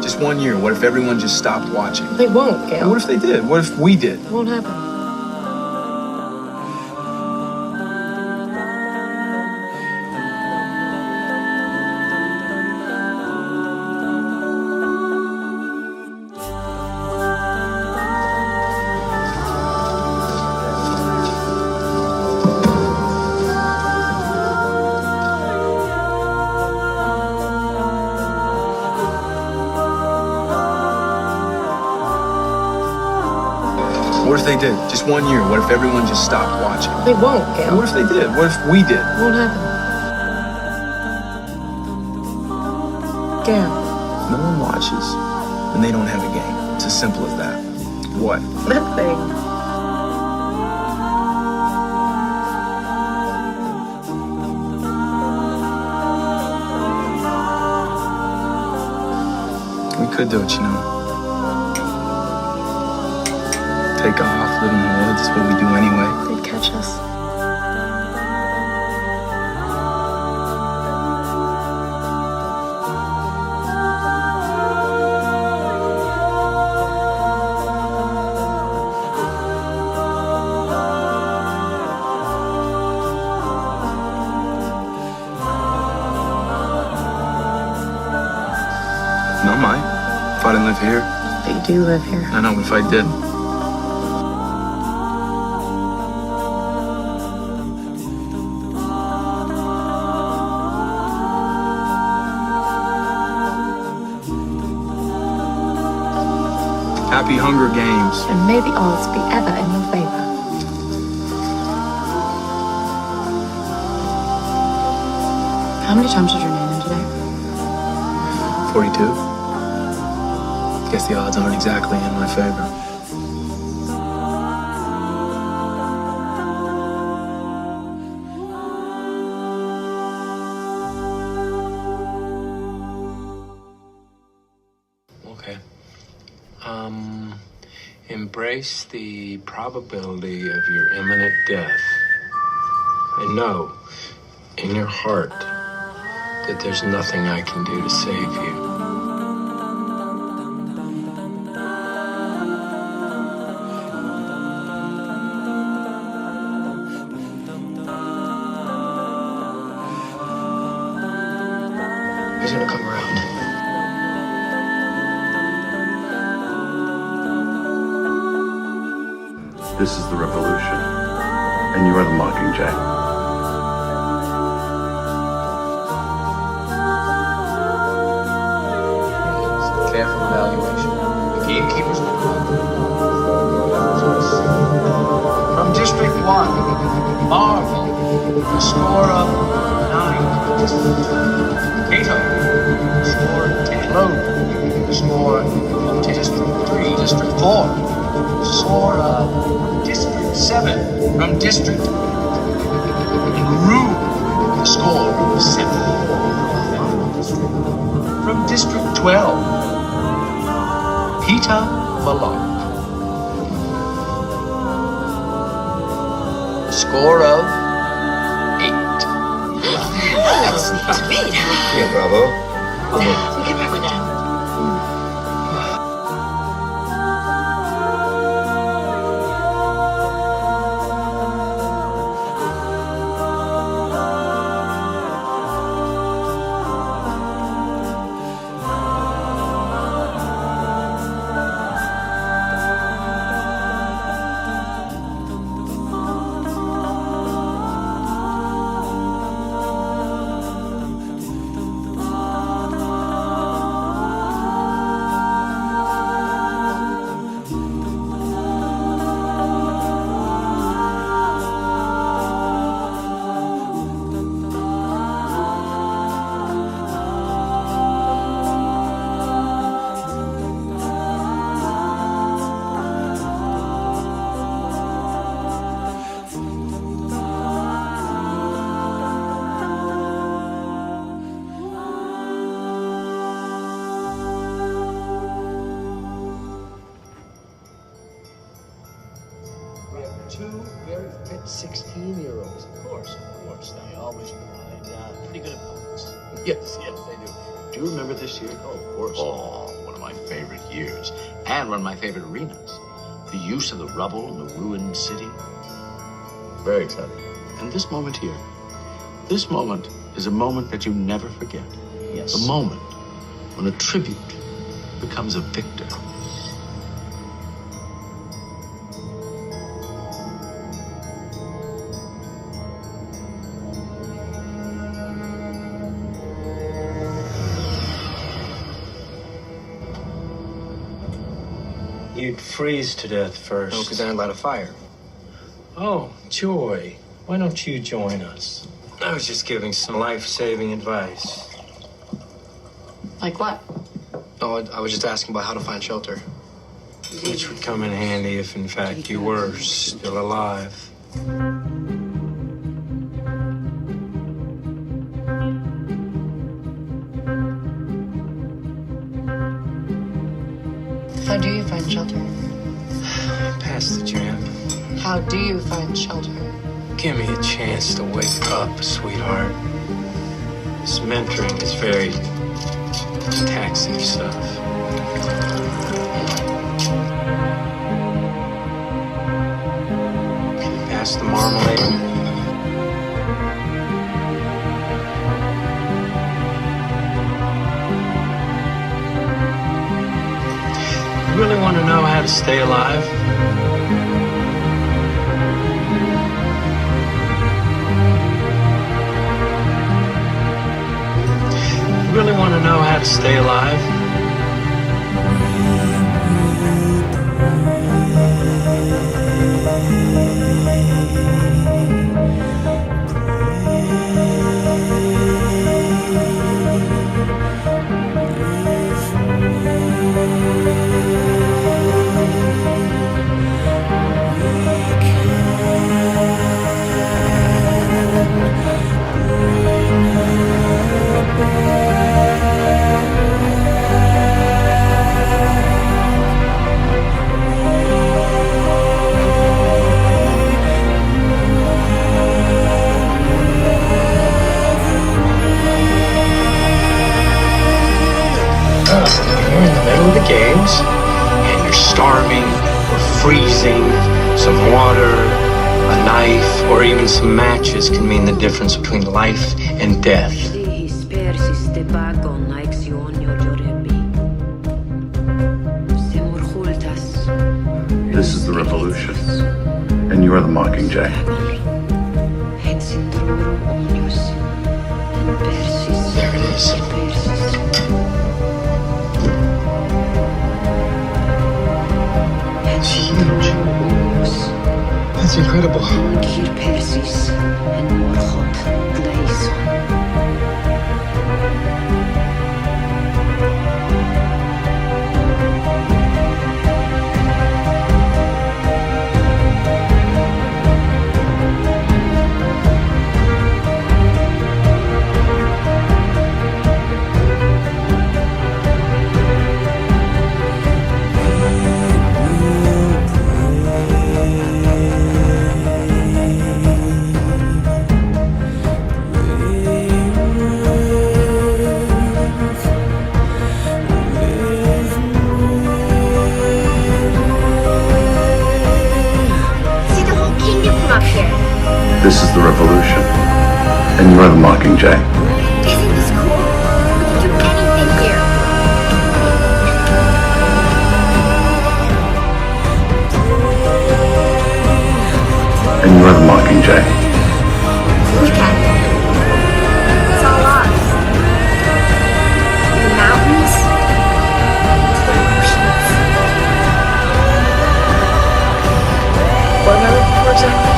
Just 1 year. What if everyone just stopped watching? They won't, Gail. What if they did? What if we did? It won't happen. What if they did? Just 1 year. What if everyone just stopped watching? They won't, Gail. What if they did? What if we did? It won't happen. Gail. If no one watches, then they don't have a game. It's as simple as that. What? Nothing. We could do it, you know. Take off, live in the woods, what we do anyway. They'd catch us. Not mine. If I didn't live here. But you do live here. I know, but if I did. Happy Hunger Games. And may the odds be ever in your favor. How many times did your name in today? 42. Guess the odds aren't exactly in my favor. Okay. Embrace the probability of your imminent death. And know, in your heart, that there's nothing I can do to save you. He's gonna come around. This is the revolution, and you are the Mockingjay. Careful evaluation. The gamekeepers will come. From District 1, Marvel, the score of 9. Cato, the score of 10. Load, the score of 10. District 3, District 4, the score of District 7. From District and Rue, the score of 7. From District 12, Peter Malone. Score of 8. Sweet. Yeah, bravo. Get back with that. Two very fit 16-year-olds. Of course. They always provide pretty good opponents. Yes, they do. Do you remember this year? Oh, of course. Oh, when favorite years and one of my favorite arenas. The use of the rubble in the ruined city. Very exciting. And this moment here, this moment is a moment that you never forget. Yes. The moment when a tribute becomes a victor. You'd freeze to death first. No, because I light a fire. Oh, Joy. Why don't you join us? I was just giving some life-saving advice. Like what? No, I was just asking about how to find shelter. Which would come in handy if, in fact, you were still alive. How do you find shelter? Pass the jam. How do you find shelter? Give me a chance to wake up, sweetheart. This mentoring is very taxing stuff. Can you pass the marmalade? You really want to know how to stay alive? You really want to know how to stay alive? You're in the middle of the games, and you're starving or freezing. Some water, a knife, or even some matches can mean the difference between life and death. This is the revolution, and you are the Mockingjay. There it is. It's huge. That's incredible. This is the revolution, and you are the Mockingjay. Isn't this cool? We can do anything here. And you are the Mockingjay. Look at it. It's all ours. The mountains, the oceans. What am I looking for exactly?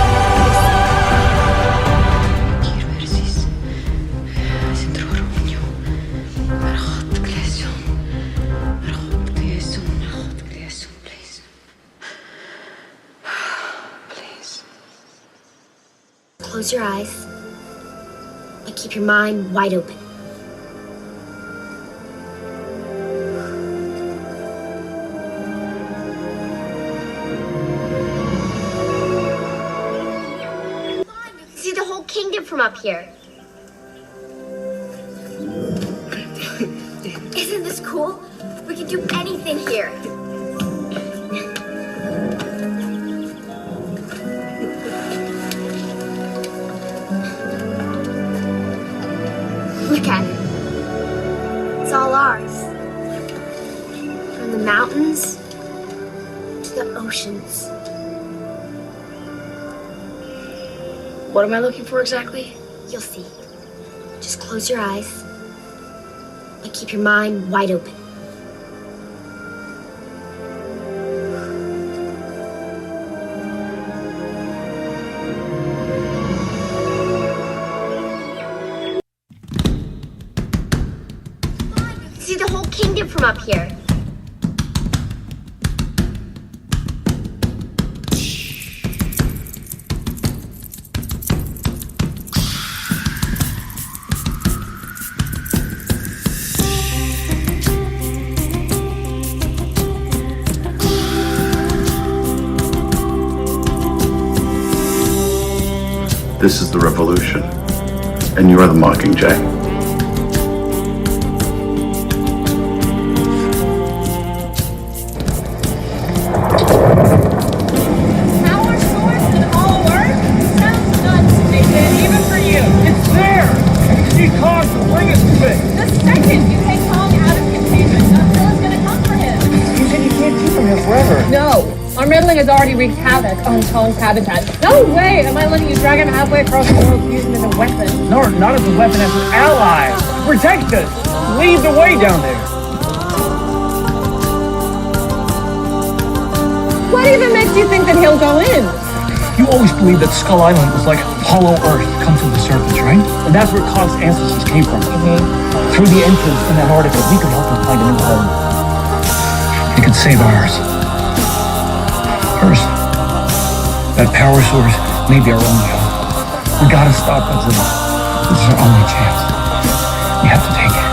Close your eyes and keep your mind wide open. See the whole kingdom from up here. Isn't this cool? We can do anything here. Look at it. It's all ours. From the mountains to the oceans. What am I looking for exactly? You'll see. Just close your eyes, but keep your mind wide open. You can see the whole kingdom from up here. This is the revolution, and you are the Mockingjay. Power source and all work? Sounds nuts, Nathan, even for you. It's there! You need Kong to bring us to it! The second you take Kong out of containment, Godzilla's gonna come for him. You said you can't keep him here forever. No, our meddling has already wreaked havoc on Kong's habitat. No way am I letting you drag him halfway across the world to use him as a weapon. No, not as a weapon, as an ally! Protect us! Lead the way down there! What even makes you think that he'll go in? You always believed that Skull Island was like hollow earth come from the surface, right? And that's where Kong's ancestors came from. Through the entrance in Antarctica, we could help them find a new home. We could save ours. First, that power source may be our only hope. We gotta stop Godzilla. This is our only chance. We have to take it.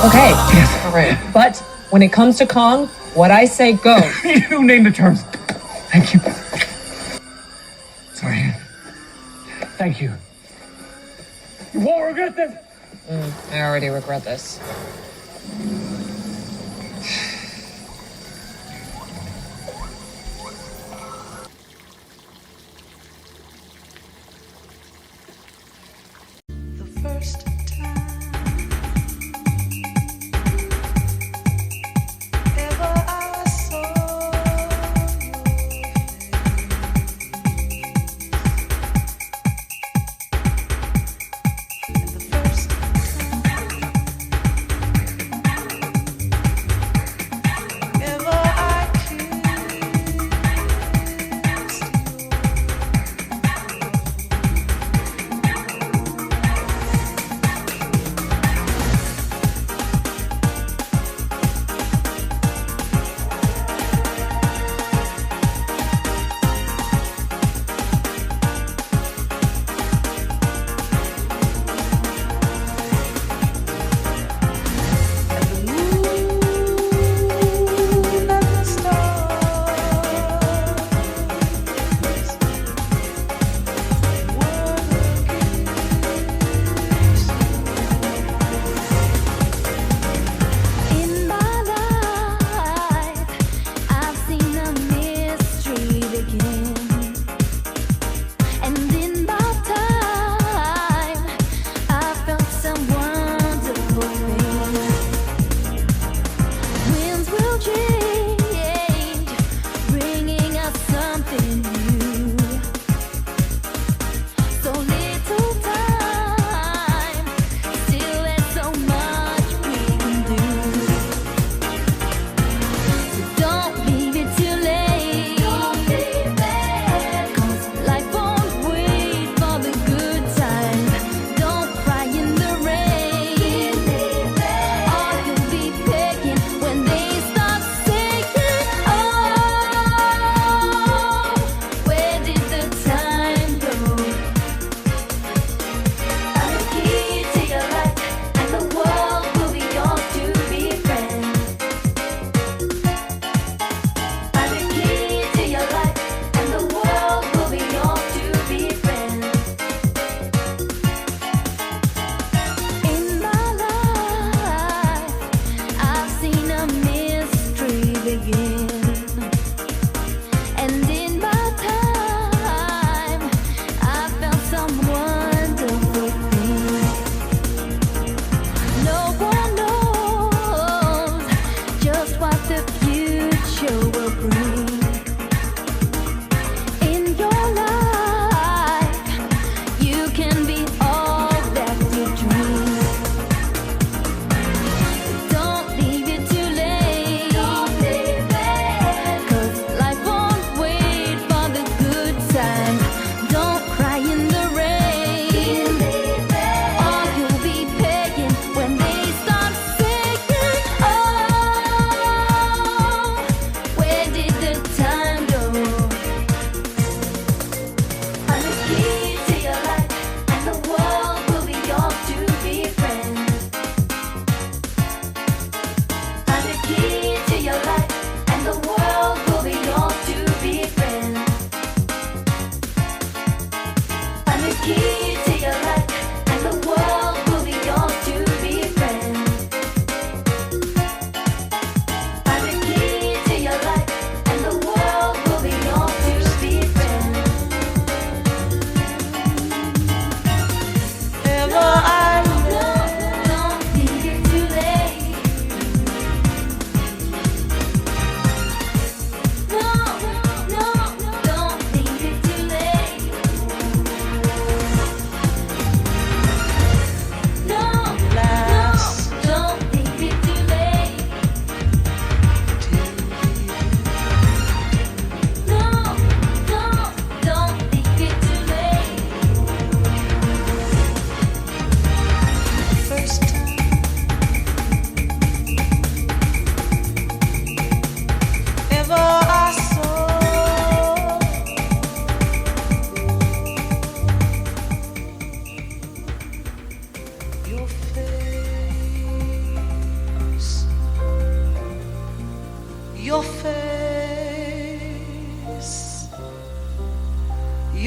Okay. Yes. All right. But when it comes to Kong, what I say goes. You name the terms. Thank you. Sorry. Thank you. You won't regret this. I already regret this.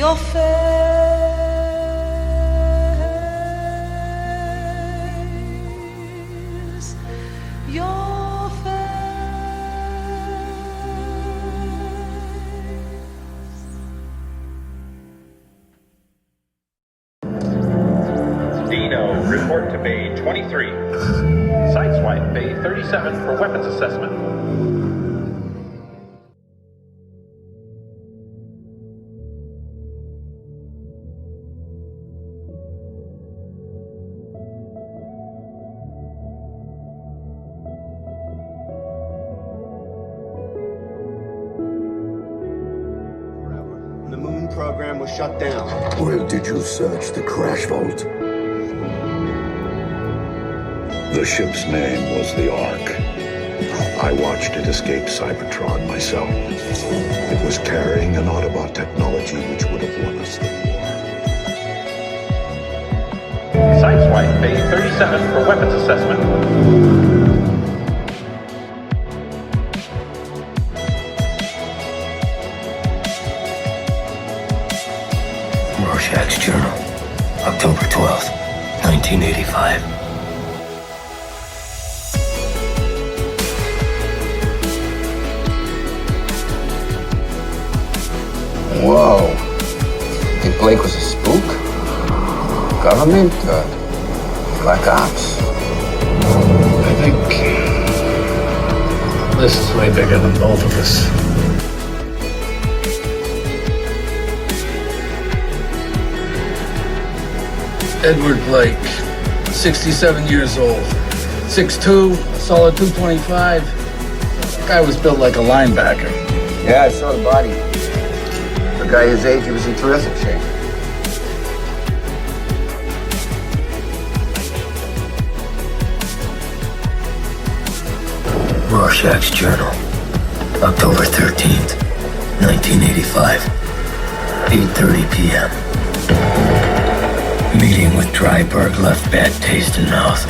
your face, your Dino, report to Bay 23. Sideswipe Bay 37 for weapons assessment. The moon program was shut down. Where did you search the crash vault? The ship's name was the Ark. I watched it escape Cybertron myself. It was carrying an Autobot technology which would have won us the war. Sideswipe Bay 37 for weapons assessment. Rorschach's Journal, October 12th, 1985. Whoa. You think Blake was a spook? Government? Black Ops? I think this is way bigger than both of us. Edward Blake, 67 years old, 6'2", a solid 225. Guy was built like a linebacker. Yeah, I saw the body. For a guy his age, he was in terrific shape. Rorschach's Journal, October 13th, 1985, 8:30 p.m. Meeting with Dryberg left bad taste in mouth.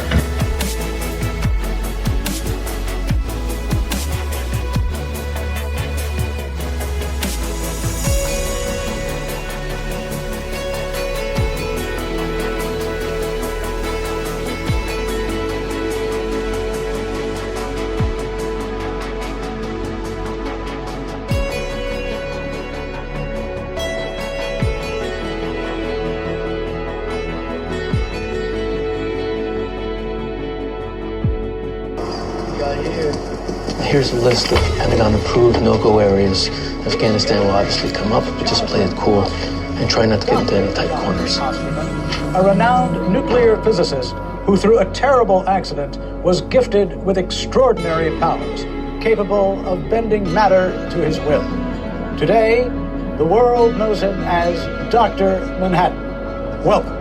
Here's a list of Pentagon-approved no-go areas. Afghanistan will obviously come up, but just play it cool and try not to get into any tight corners. A renowned nuclear physicist who, through a terrible accident, was gifted with extraordinary powers, capable of bending matter to his will. Today, the world knows him as Dr. Manhattan. Welcome.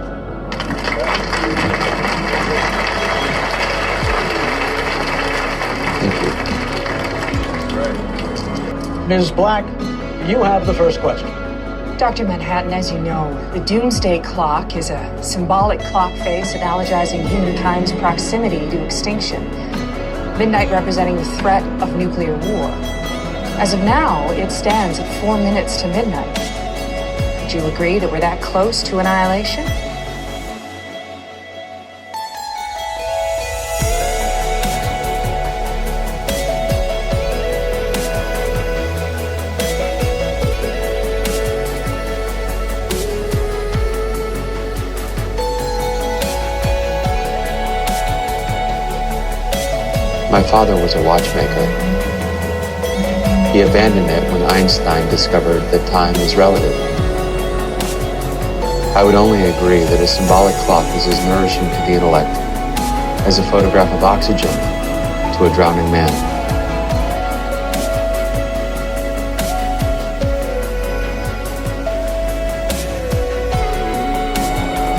Ms. Black, you have the first question. Dr. Manhattan, as you know, the doomsday clock is a symbolic clock face analogizing humankind's proximity to extinction. Midnight representing the threat of nuclear war. As of now, it stands at 4 minutes to midnight. Would you agree that we're that close to annihilation? My father was a watchmaker. He abandoned it when Einstein discovered that time is relative. I would only agree that a symbolic clock is as nourishing to the intellect as a photograph of oxygen to a drowning man.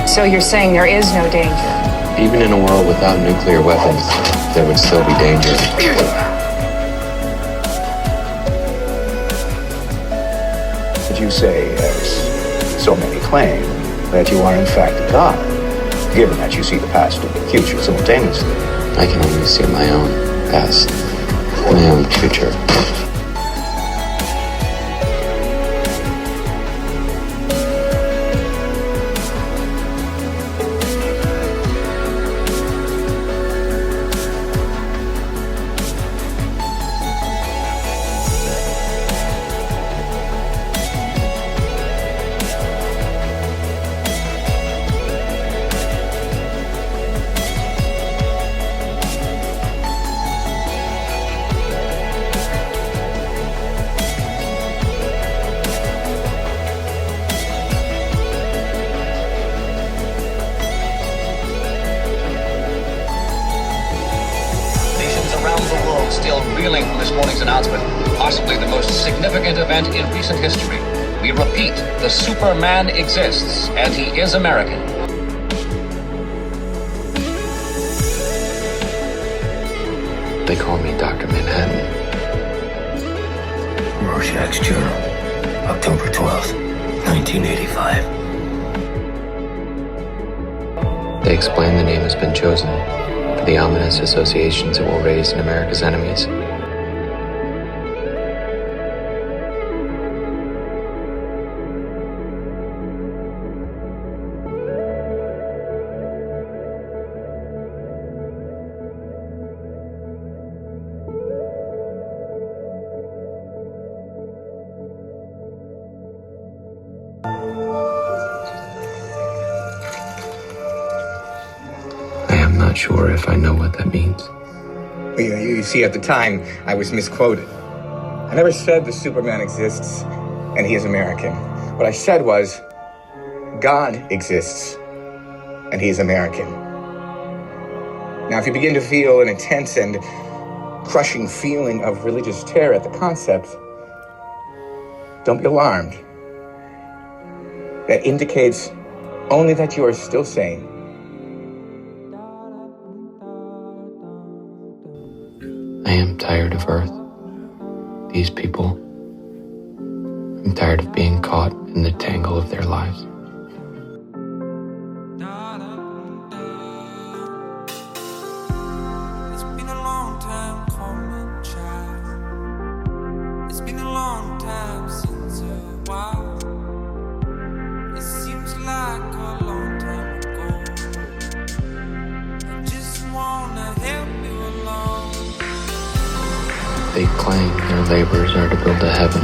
So you're saying there is no danger? Even in a world without nuclear weapons, there would still be danger. Would you say, as so many claim, that you are in fact a god, given that you see the past and the future simultaneously? I can only see my own past and my own future. around the world still reeling from this morning's announcement, possibly the most significant event in recent history. We repeat, the Superman exists, and he is American. They call me Dr. Manhattan. Rorschach's Journal, October 12th, 1985. They explain the name has been chosen for the ominous associations it will raise in America's enemies. I'm not sure if I know what that means. You see, at the time, I was misquoted. I never said the Superman exists and he is American. What I said was, God exists and he is American. Now, if you begin to feel an intense and crushing feeling of religious terror at the concept, don't be alarmed. That indicates only that you are still sane. I am tired of Earth. These people. I'm tired of being caught in the tangle of their lives. It's been a long time coming, child. It's been a long time since a while. It seems like a long time ago. I just wanna help you along. They claim their labors are to build a heaven,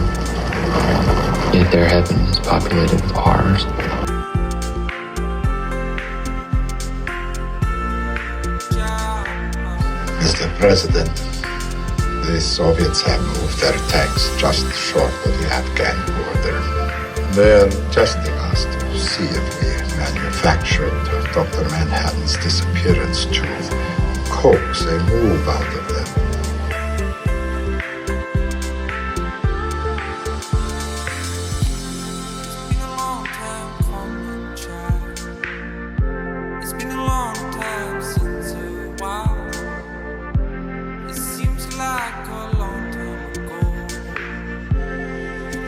yet their heaven is populated with horrors. Mr. President, the Soviets have moved their tanks just short of the Afghan border. They're testing us to see if we manufactured Dr. Manhattan's disappearance to coax a move out of them. It's been a long time since a while. It seems like a long time ago.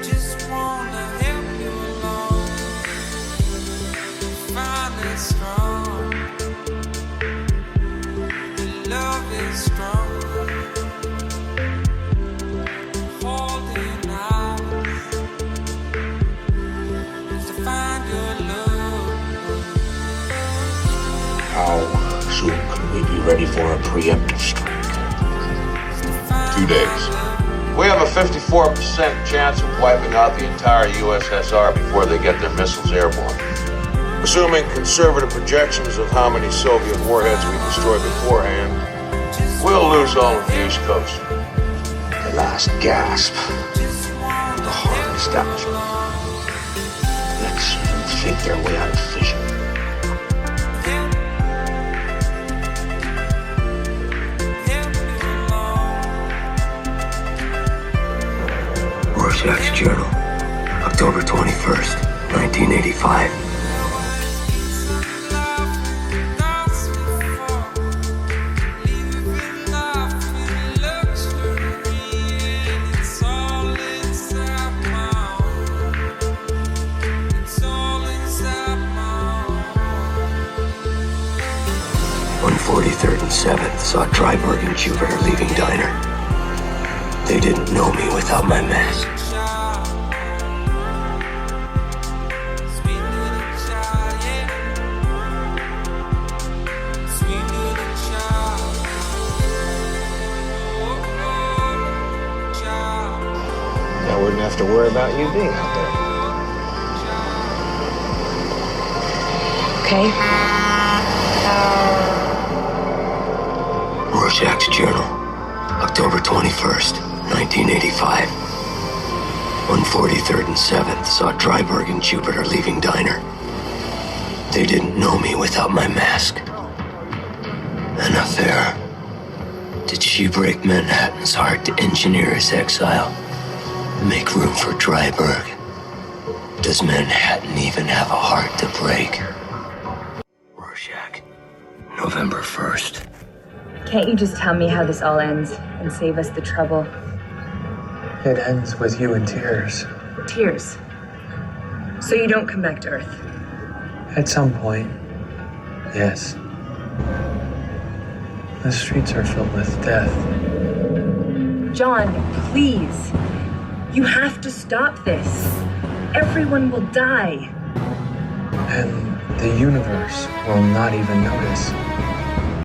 Just wanna help you along. Find it strong. The love is strong. Holding out is to find your love. How soon can we be ready for a preemptive strike? 2 days. We have a 54% chance of wiping out the entire USSR before they get their missiles airborne. Assuming conservative projections of how many Soviet warheads we destroy beforehand, we'll lose all of the East Coast. The last gasp. The heart of establishment. Let's fake their way out of fission. Rorschach's Journal, October 21st, 1985. It's all inside my It's all inside my 143rd and 7th saw Dryberg and Jupiter leaving diner. They didn't know me without my mask. I wouldn't have to worry about you being out there. Okay? Rorschach's Journal, October 21st, 1985. 143rd and 7th saw Dryberg and Jupiter leaving diner. They didn't know me without my mask. An affair. Did you She break Manhattan's heart to engineer his exile, make room for Dryburg. Does Manhattan even have a heart to break? Rorschach, November 1st. Can't you just tell me how this all ends and save us the trouble? It ends with you in tears. Tears. So you don't come back to Earth? At some point, yes. The streets are filled with death. John, please. You have to stop this. Everyone will die. And the universe will not even notice.